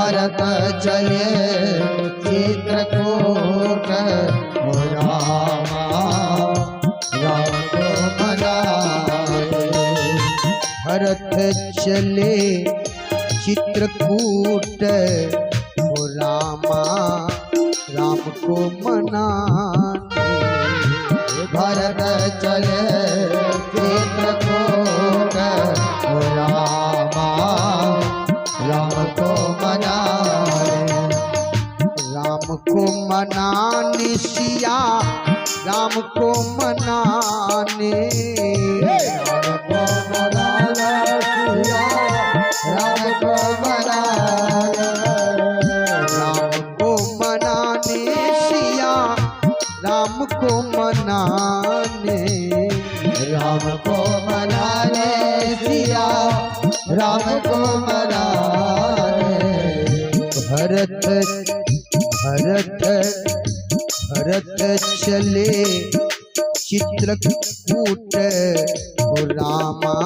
भरत चले चित्रकूट रामा राम को मनाए। भरत चले चित्रकूट रामा राम को मनाने। भरत चले चित्रकूट रामा राम को मनाने। राम को मनाने सिया राम को मनाने। राम को मनाने सिया राम को मनाने। राम को मनाने सिया राम को मनाने। राम को मनाने सिया राम को मनाने। भरत चले चित्रकूट रामा